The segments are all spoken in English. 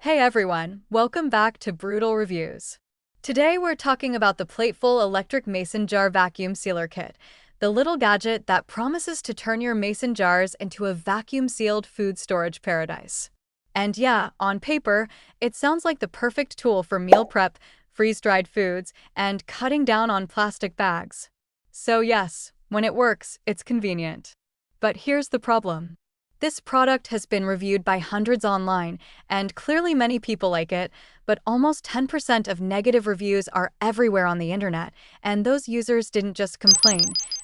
Hey everyone, welcome back to Brutal Reviews. Today we're talking about the Plateful electric mason jar vacuum sealer kit, the little gadget that promises to turn your mason jars into a vacuum-sealed food storage paradise. And yeah, on paper, it sounds like the perfect tool for meal prep, freeze-dried foods, and cutting down on plastic bags. So yes, when it works, it's convenient. But here's the problem. This product has been reviewed by hundreds online, and clearly many people like it, but almost 10% of negative reviews are everywhere on the internet, and those users didn't just complain,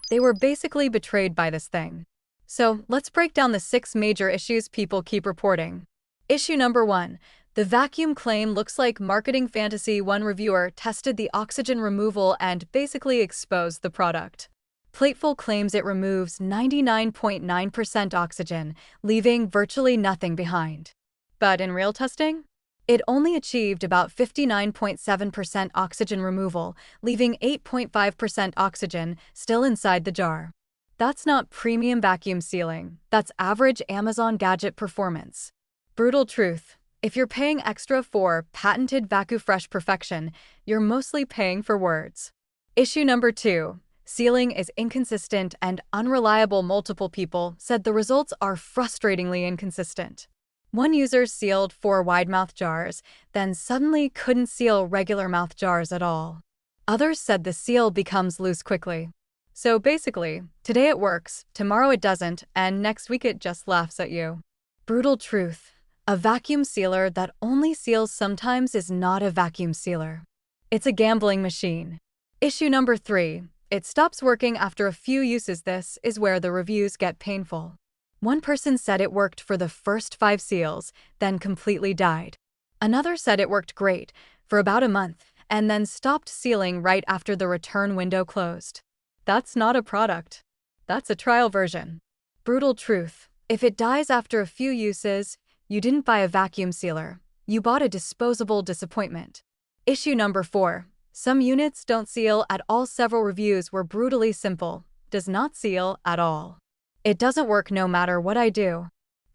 they were basically betrayed by this thing. So let's break down the 6 major issues people keep reporting. Issue number 1. The vacuum claim looks like marketing fantasy. One reviewer tested the oxygen removal and basically exposed the product. Plateful claims it removes 99.9% oxygen, leaving virtually nothing behind. But in real testing, it only achieved about 59.7% oxygen removal, leaving 8.5% oxygen still inside the jar. That's not premium vacuum sealing, that's average Amazon gadget performance. Brutal truth. If you're paying extra for patented VacuFresh perfection, you're mostly paying for words. Issue number 2. Sealing is inconsistent and unreliable. Multiple people said the results are frustratingly inconsistent. One user sealed 4 wide-mouth jars, then suddenly couldn't seal regular mouth jars at all. Others said the seal becomes loose quickly. So basically, today it works, tomorrow it doesn't, and next week it just laughs at you. Brutal truth. A vacuum sealer that only seals sometimes is not a vacuum sealer. It's a gambling machine. Issue number 3. It stops working after a few uses. This is where the reviews get painful. One person said it worked for the first 5 seals, then completely died. Another said it worked great for about a month, and then stopped sealing right after the return window closed. That's not a product. That's a trial version. Brutal truth. If it dies after a few uses, you didn't buy a vacuum sealer. You bought a disposable disappointment. Issue number 4. Some units don't seal at all. Several reviews were brutally simple. Does not seal at all. It doesn't work no matter what I do.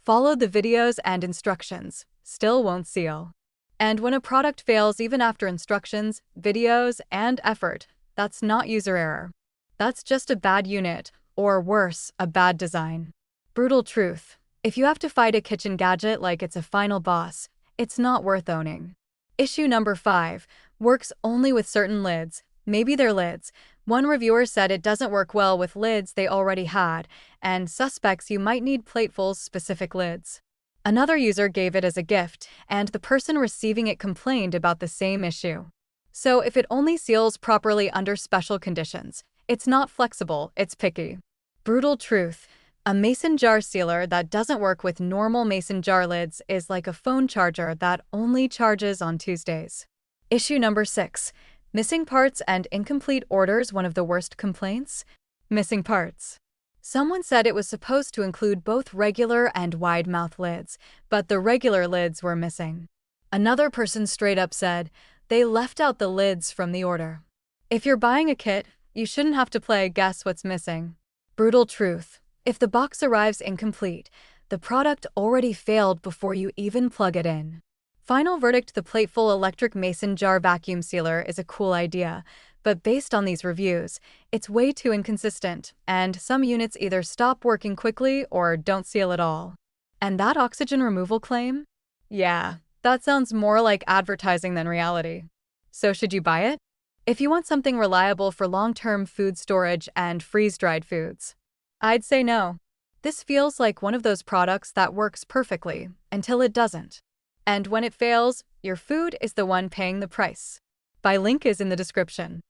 Followed the videos and instructions. Still won't seal. And when a product fails even after instructions, videos, and effort, that's not user error. That's just a bad unit, or worse, a bad design. Brutal truth. If you have to fight a kitchen gadget like it's a final boss, it's not worth owning. Issue number 5. Works only with certain lids. Maybe they're lids. One reviewer said it doesn't work well with lids they already had, and suspects you might need Plateful's specific lids. Another user gave it as a gift, and the person receiving it complained about the same issue. So if it only seals properly under special conditions, it's not flexible, it's picky. Brutal truth. A mason jar sealer that doesn't work with normal mason jar lids is like a phone charger that only charges on Tuesdays. Issue number 6. Missing parts and incomplete orders. One of the worst complaints? Missing parts. Someone said it was supposed to include both regular and wide-mouth lids, but the regular lids were missing. Another person straight up said they left out the lids from the order. If you're buying a kit, you shouldn't have to play guess what's missing. Brutal truth. If the box arrives incomplete, the product already failed before you even plug it in. Final verdict. The Plateful electric mason jar vacuum sealer is a cool idea, but based on these reviews, it's way too inconsistent, and some units either stop working quickly or don't seal at all. And that oxygen removal claim? Yeah, that sounds more like advertising than reality. So should you buy it? If you want something reliable for long-term food storage and freeze-dried foods, I'd say no. This feels like one of those products that works perfectly until it doesn't. And when it fails, your food is the one paying the price. Buy link is in the description.